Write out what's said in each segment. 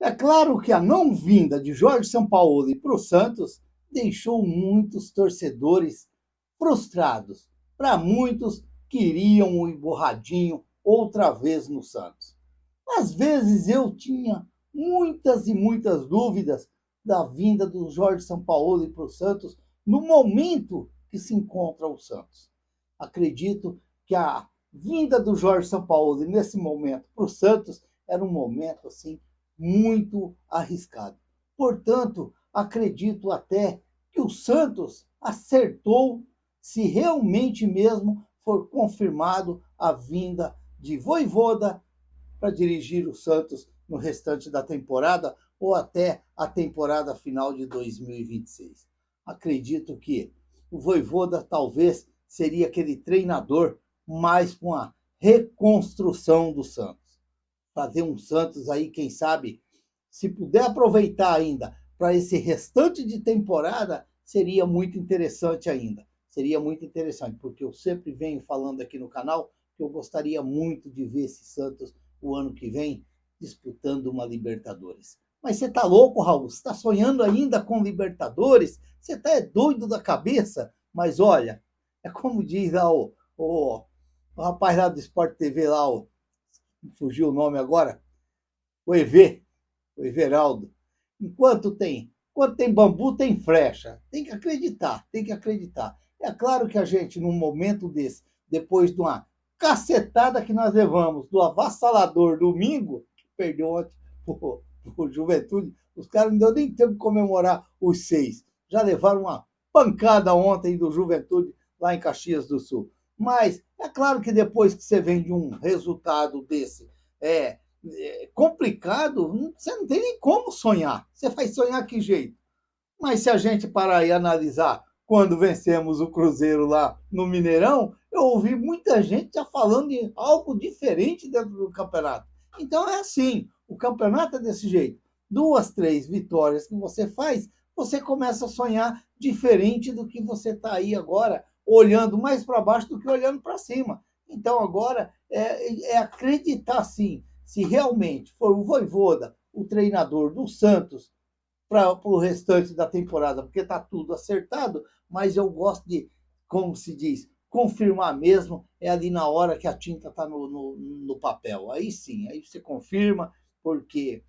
É claro que a não vinda de Jorge Sampaoli para o Santos deixou muitos torcedores frustrados. Para muitos, queriam o Borradinho outra vez no Santos. Às vezes eu tinha muitas e muitas dúvidas da vinda do Jorge Sampaoli para o Santos no momento que se encontra o Santos. Acredito que a vinda do Jorge Sampaoli nesse momento para o Santos era um momento assim muito arriscado. Portanto, acredito até que o Santos acertou se realmente mesmo for confirmado a vinda de Vojvoda para dirigir o Santos no restante da temporada ou até a temporada final de 2026. Acredito que o Vojvoda talvez seria aquele treinador mais com a reconstrução do Santos. Fazer um Santos aí, quem sabe, se puder aproveitar ainda para esse restante de temporada, seria muito interessante ainda. Seria muito interessante, porque eu sempre venho falando aqui no canal que eu gostaria muito de ver esse Santos o ano que vem disputando uma Libertadores. Mas você tá louco, Raul? Você tá sonhando ainda com Libertadores? Você tá doido da cabeça? Mas olha, é como diz lá o rapaz lá do Sport TV, lá, fugiu o nome agora, o EV, o Everaldo. Enquanto tem bambu, tem flecha. Tem que acreditar, tem que acreditar. É claro que a gente, num momento desse, depois de uma cacetada que nós levamos do avassalador domingo, que perdeu ontem por Juventude, os caras não deu nem tempo de comemorar os 6. Já levaram uma pancada ontem do Juventude lá em Caxias do Sul. Mas é claro que depois que você vem de um resultado desse, complicado, você não tem nem como sonhar. Você vai sonhar que jeito? Mas se a gente parar e analisar quando vencemos o Cruzeiro lá no Mineirão, eu ouvi muita gente já falando de algo diferente dentro do campeonato. Então é assim, o campeonato é desse jeito. 2, 3 vitórias que você faz, você começa a sonhar diferente do que você está aí agora, olhando mais para baixo do que olhando para cima. Então agora é acreditar sim, se realmente for o Vojvoda, o treinador do Santos, para o restante da temporada, porque está tudo acertado, mas eu gosto de, como se diz, confirmar mesmo, é ali na hora que a tinta está no papel. Aí sim, aí você confirma, porque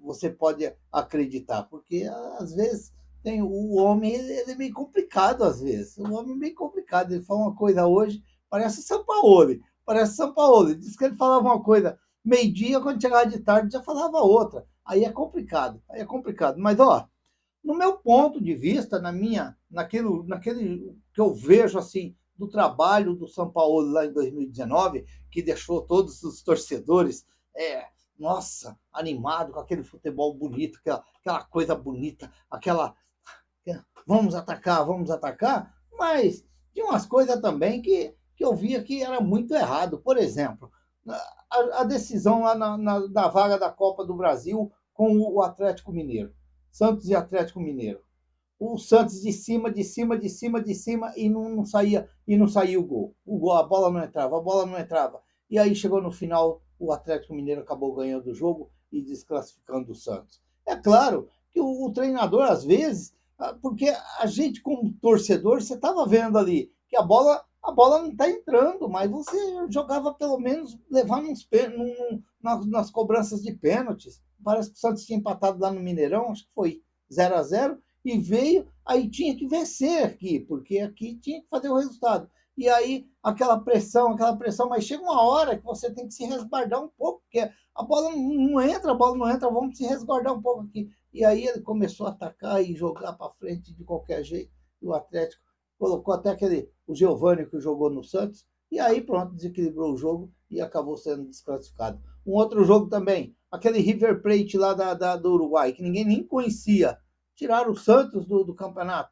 você pode acreditar, porque às vezes tem o homem, ele é meio complicado às vezes, o homem é meio complicado, ele fala uma coisa hoje, parece Sampaoli, diz que ele falava uma coisa meio-dia, quando chegava de tarde já falava outra. Aí é complicado, aí é complicado. Mas, ó, no meu ponto de vista, naquele que eu vejo assim do trabalho do São Paulo lá em 2019, que deixou todos os torcedores, nossa, animado com aquele futebol bonito, aquela coisa bonita, aquela vamos atacar, mas tinha umas coisas também que eu via que era muito errado. Por exemplo, a decisão lá na vaga da Copa do Brasil com o Atlético Mineiro. Santos e Atlético Mineiro. O Santos de cima, de cima, de cima, de cima e não saía o gol. A bola não entrava, a bola não entrava. E aí chegou no final, o Atlético Mineiro acabou ganhando o jogo e desclassificando o Santos. É claro que o treinador, às vezes, porque a gente, como torcedor, você estava vendo ali que a bola não está entrando, mas você jogava pelo menos levar nas cobranças de pênaltis. Parece que o Santos tinha empatado lá no Mineirão, acho que foi 0-0 e veio, aí tinha que vencer aqui, porque aqui tinha que fazer o resultado. E aí aquela pressão, mas chega uma hora que você tem que se resguardar um pouco, porque a bola não entra, vamos se resguardar um pouco aqui. E aí ele começou a atacar e jogar para frente de qualquer jeito. E o Atlético colocou até o Giovani que jogou no Santos, e aí pronto, desequilibrou o jogo e acabou sendo desclassificado. Um outro jogo também, aquele River Plate lá do Uruguai, que ninguém nem conhecia, tiraram o Santos do campeonato.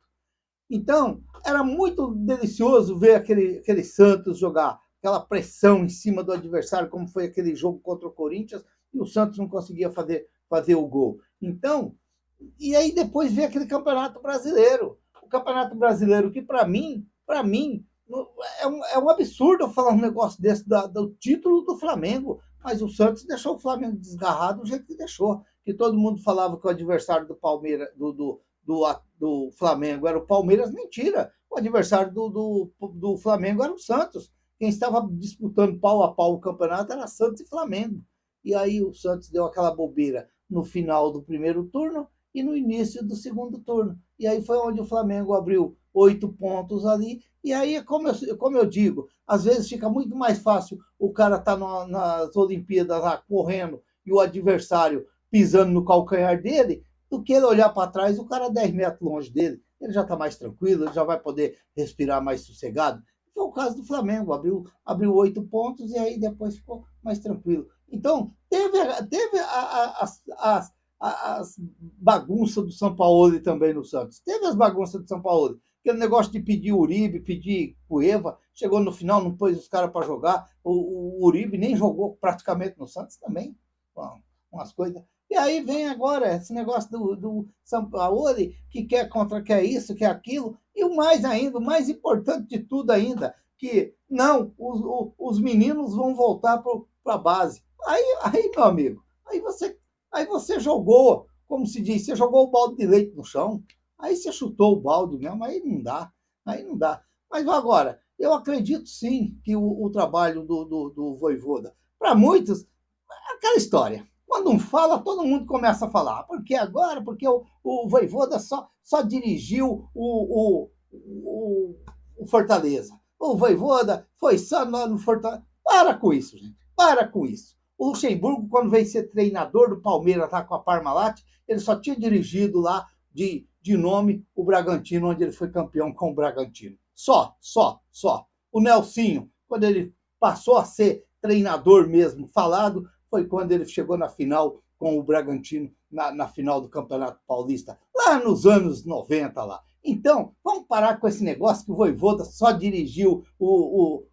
Então, era muito delicioso ver aquele Santos jogar, aquela pressão em cima do adversário, como foi aquele jogo contra o Corinthians, e o Santos não conseguia fazer o gol. Então, e aí depois ver aquele Campeonato Brasileiro. O Campeonato Brasileiro que, para mim, é um absurdo eu falar um negócio desse do título do Flamengo. mas o Santos deixou o Flamengo desgarrado do jeito que deixou, que todo mundo falava que o adversário do Palmeiras, do Flamengo era o Palmeiras, mentira. O adversário do Flamengo era o Santos. Quem estava disputando pau a pau o campeonato era Santos e Flamengo. E aí o Santos deu aquela bobeira no final do primeiro turno e no início do segundo turno. E aí foi onde o Flamengo abriu 8 pontos ali. E aí, como eu digo, às vezes fica muito mais fácil o cara estar nas Olimpíadas lá correndo e o adversário pisando no calcanhar dele, do que ele olhar para trás, o cara 10 metros longe dele, ele já está mais tranquilo, ele já vai poder respirar mais sossegado. Foi o caso do Flamengo, abriu 8 pontos e aí depois ficou mais tranquilo. Então, teve as bagunças do São Paulo também no Santos. Teve as bagunças do São Paulo. Aquele negócio de pedir Uribe, pedir Cueva, chegou no final, não pôs os caras para jogar. O Uribe nem jogou praticamente no Santos também. Bom, umas coisas. E aí vem agora esse negócio do Sampaoli, que quer isso, quer aquilo, e o mais ainda, o mais importante de tudo ainda, que não, os meninos vão voltar para a base. Aí, meu amigo, aí você jogou, como se diz, você jogou o balde de leite no chão, aí você chutou o balde mesmo, aí não dá, aí não dá. Mas agora, eu acredito sim que o trabalho do Vojvoda, para muitos, é aquela história. Quando um fala, todo mundo começa a falar. Por que agora? Porque o Vojvoda só dirigiu o Fortaleza. O Vojvoda foi só no Fortaleza. Para com isso, gente. Para com isso. O Luxemburgo, quando veio ser treinador do Palmeiras lá com a Parmalat, ele só tinha dirigido lá de nome o Bragantino, onde ele foi campeão com o Bragantino. Só. O Nelsinho, quando ele passou a ser treinador mesmo falado, foi quando ele chegou na final com o Bragantino, na final do Campeonato Paulista, lá nos anos 90 lá. Então, vamos parar com esse negócio que o Vojvoda só dirigiu o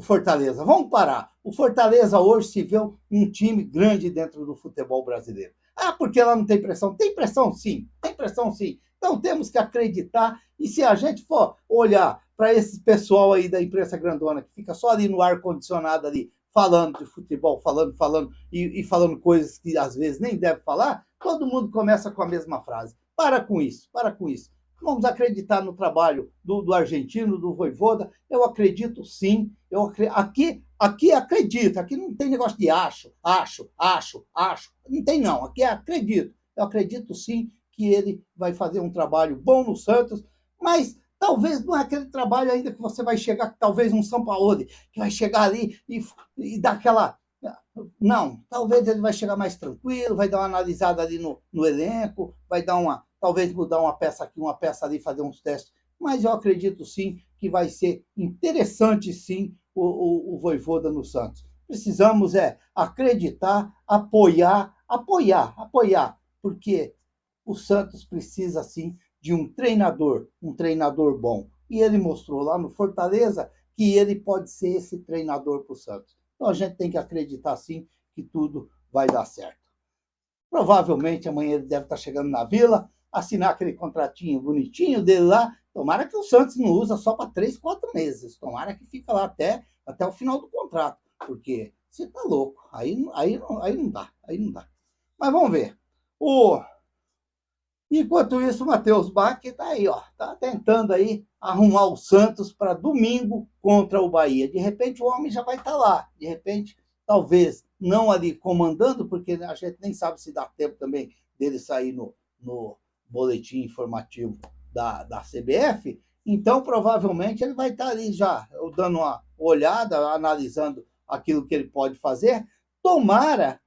Fortaleza. Vamos parar. O Fortaleza hoje se vê um time grande dentro do futebol brasileiro. Ah, porque ela não tem pressão? Tem pressão sim, tem pressão sim. Então temos que acreditar, e se a gente for olhar para esse pessoal aí da imprensa grandona, que fica só ali no ar-condicionado ali, falando de futebol, falando e falando coisas que às vezes nem deve falar, todo mundo começa com a mesma frase. Para com isso, para com isso. Vamos acreditar no trabalho do argentino, do Vojvoda. Eu acredito sim. Aqui acredito. Aqui não tem negócio de acho. Não tem não. Aqui é acredito. Eu acredito sim que ele vai fazer um trabalho bom no Santos, mas talvez não é aquele trabalho ainda que você vai chegar, talvez um Sampaoli, que vai chegar ali e dar aquela... Não, talvez ele vai chegar mais tranquilo, vai dar uma analisada ali no elenco, vai dar talvez mudar uma peça aqui, uma peça ali, fazer uns testes, mas eu acredito sim que vai ser interessante sim o Vojvoda no Santos. Precisamos acreditar, apoiar, porque o Santos precisa sim de um treinador bom. E ele mostrou lá no Fortaleza que ele pode ser esse treinador para o Santos. Então a gente tem que acreditar sim que tudo vai dar certo. Provavelmente amanhã ele deve estar chegando na Vila, assinar aquele contratinho bonitinho dele lá. Tomara que o Santos não usa só para 3, 4 meses. Tomara que fica lá até o final do contrato. Porque você tá louco. Aí não dá. Aí não dá. Mas vamos ver. Enquanto isso, o Matheus Bach está aí, ó, tá tentando aí arrumar o Santos para domingo contra o Bahia. De repente o homem já vai estar lá. De repente, talvez não ali comandando, porque a gente nem sabe se dá tempo também dele sair no boletim informativo da CBF. Então, provavelmente, ele vai estar ali já dando uma olhada, analisando aquilo que ele pode fazer. Tomara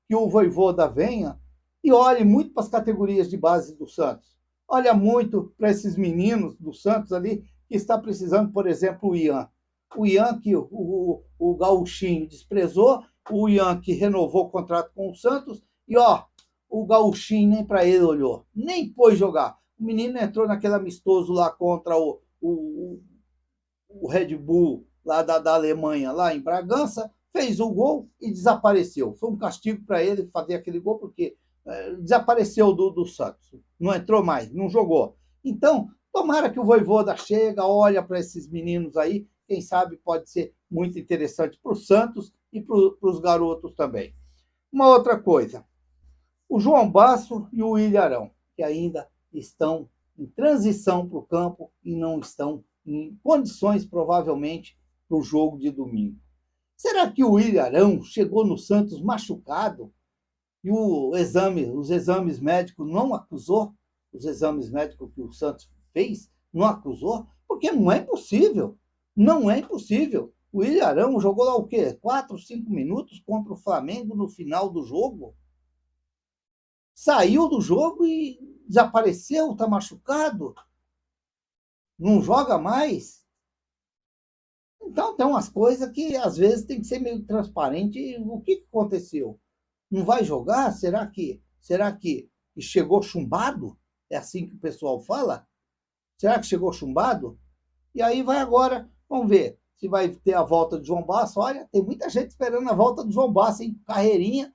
que o Vojvoda venha e olhe muito para as categorias de base do Santos. Olha muito para esses meninos do Santos ali, que está precisando, por exemplo, o Ian. O Ian que o Gauchinho desprezou, o Ian que renovou o contrato com o Santos, e o Gauchinho nem para ele olhou, nem pôs jogar. O menino entrou naquele amistoso lá contra o Red Bull lá da Alemanha, lá em Bragança, fez o gol e desapareceu. Foi um castigo para ele fazer aquele gol, porque desapareceu do Santos, não entrou mais, não jogou. Então, tomara que o Vojvoda chega, olha para esses meninos aí, quem sabe pode ser muito interessante para o Santos e para os garotos também. Uma outra coisa, o João Basso e o Ilharão, que ainda estão em transição para o campo e não estão em condições, provavelmente, para o jogo de domingo. Será que o Ilharão chegou no Santos machucado e os exames médicos não acusou? Os exames médicos que o Santos fez não acusou? Porque não é impossível. Não é impossível. O Ilharão jogou lá o quê? 4, 5 minutos contra o Flamengo no final do jogo. Saiu do jogo e desapareceu, está machucado. Não joga mais. Então tem umas coisas que às vezes tem que ser meio transparente. O que aconteceu? Não vai jogar? Será que chegou chumbado? É assim que o pessoal fala? Será que chegou chumbado? E aí vai agora, vamos ver se vai ter a volta de João Basso. Olha, tem muita gente esperando a volta do João Basso, hein? Carreirinha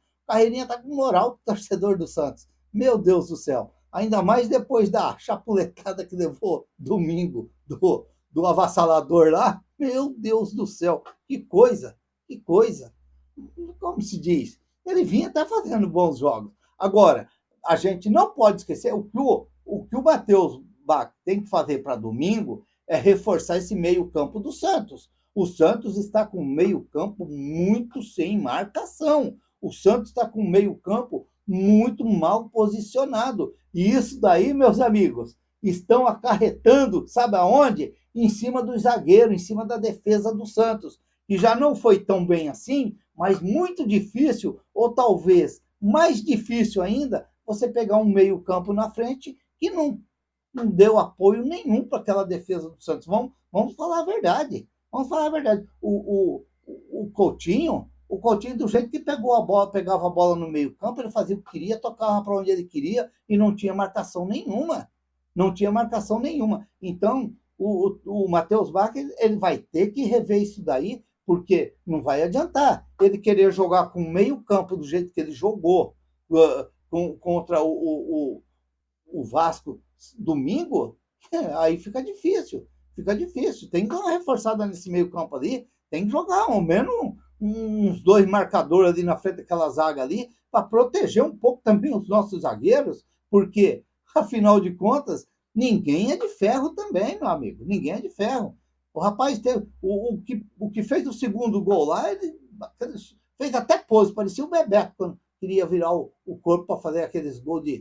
tá com moral pro torcedor do Santos. Meu Deus do céu. Ainda mais depois da chapuletada que levou domingo do avassalador lá. Meu Deus do céu. Que coisa, que coisa. Como se diz? Ele vinha até fazendo bons jogos. Agora, a gente não pode esquecer o que o Matheus Bach tem que fazer para domingo é reforçar esse meio-campo do Santos. O Santos está com um meio-campo muito sem marcação. O Santos está com um meio-campo muito mal posicionado. E isso daí, meus amigos, estão acarretando, sabe aonde? Em cima do zagueiro, em cima da defesa do Santos. Que já não foi tão bem assim, mas muito difícil, ou talvez mais difícil ainda, você pegar um meio-campo na frente que não deu apoio nenhum para aquela defesa do Santos. Vamos falar a verdade. Vamos falar a verdade. O Coutinho, do jeito que pegava a bola no meio-campo, ele fazia o que queria, tocava para onde ele queria e não tinha marcação nenhuma. Não tinha marcação nenhuma. Então, o Matheus Bach, ele vai ter que rever isso daí, porque não vai adiantar ele querer jogar com meio campo do jeito que ele jogou contra o Vasco domingo, aí fica difícil. Fica difícil. Tem que dar uma reforçada nesse meio campo ali, tem que jogar ao menos uns 2 marcadores ali na frente daquela zaga ali, para proteger um pouco também os nossos zagueiros, porque, afinal de contas, ninguém é de ferro também, meu amigo. Ninguém é de ferro. O rapaz teve. O que fez o segundo gol lá, ele fez até pose, parecia o Bebeto quando queria virar o corpo para fazer aqueles gols de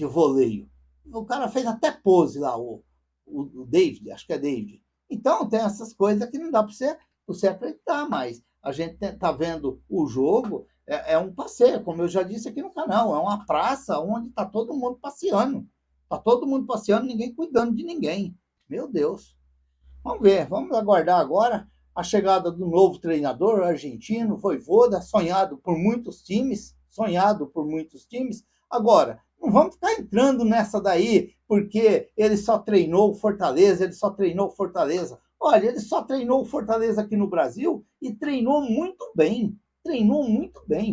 voleio. O cara fez até pose lá, o David, acho que é David. Então, tem essas coisas que não dá para você acreditar mais. A gente está vendo o jogo, é um passeio, como eu já disse aqui no canal, é uma praça onde está todo mundo passeando. Está todo mundo passeando, ninguém cuidando de ninguém. Meu Deus. Vamos ver, vamos aguardar agora a chegada do novo treinador argentino, Vojvoda, sonhado por muitos times, Agora, não vamos ficar entrando nessa daí, porque ele só treinou o Fortaleza. Olha, ele só treinou o Fortaleza aqui no Brasil e treinou muito bem.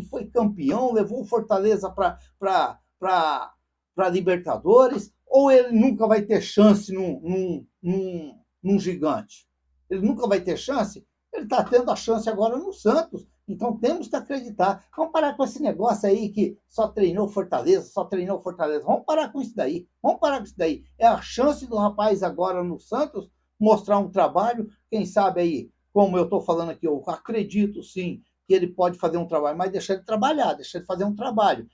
Foi campeão, levou o Fortaleza para Libertadores, ou ele nunca vai ter chance num gigante? Ele nunca vai ter chance? Ele está tendo a chance agora no Santos. Então temos que acreditar. Vamos parar com esse negócio aí que só treinou Fortaleza. Vamos parar com isso daí. É a chance do rapaz agora no Santos mostrar um trabalho. Quem sabe aí, como eu estou falando aqui, eu acredito sim que ele pode fazer um trabalho, mas deixa ele trabalhar, deixa ele fazer um trabalho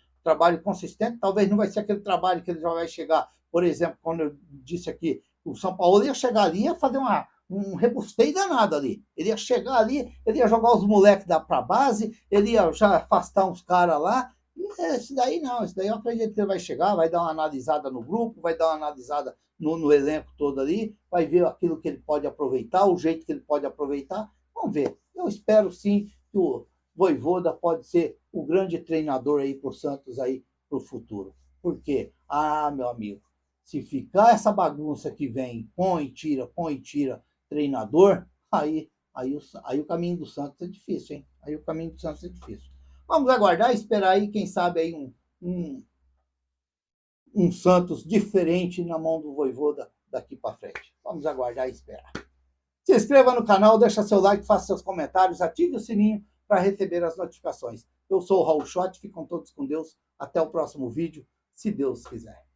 consistente. Talvez não vai ser aquele trabalho que ele já vai chegar. Por exemplo, quando eu disse aqui, o São Paulo ia chegar ali e ia fazer um rebusteio danado ali. Ele ia chegar ali, ele ia jogar os moleques para a base, ele ia já afastar uns caras lá. Esse daí não, esse daí eu acredito que ele vai chegar, vai dar uma analisada no grupo, vai dar uma analisada no elenco todo ali, vai ver aquilo que ele pode aproveitar, o jeito que ele pode aproveitar. Vamos ver. Eu espero sim que o Vojvoda pode ser o grande treinador aí para o Santos aí para o futuro. Por quê? Meu amigo, se ficar essa bagunça que vem, põe e tira treinador, aí o caminho do Santos é difícil, hein? Aí o caminho do Santos é difícil. Vamos aguardar e esperar aí, quem sabe aí um Santos diferente na mão do Vojvoda daqui para frente. Vamos aguardar e esperar. Se inscreva no canal, deixa seu like, faça seus comentários, ative o sininho para receber as notificações. Eu sou o Raul Schott, fiquem todos com Deus. Até o próximo vídeo, se Deus quiser.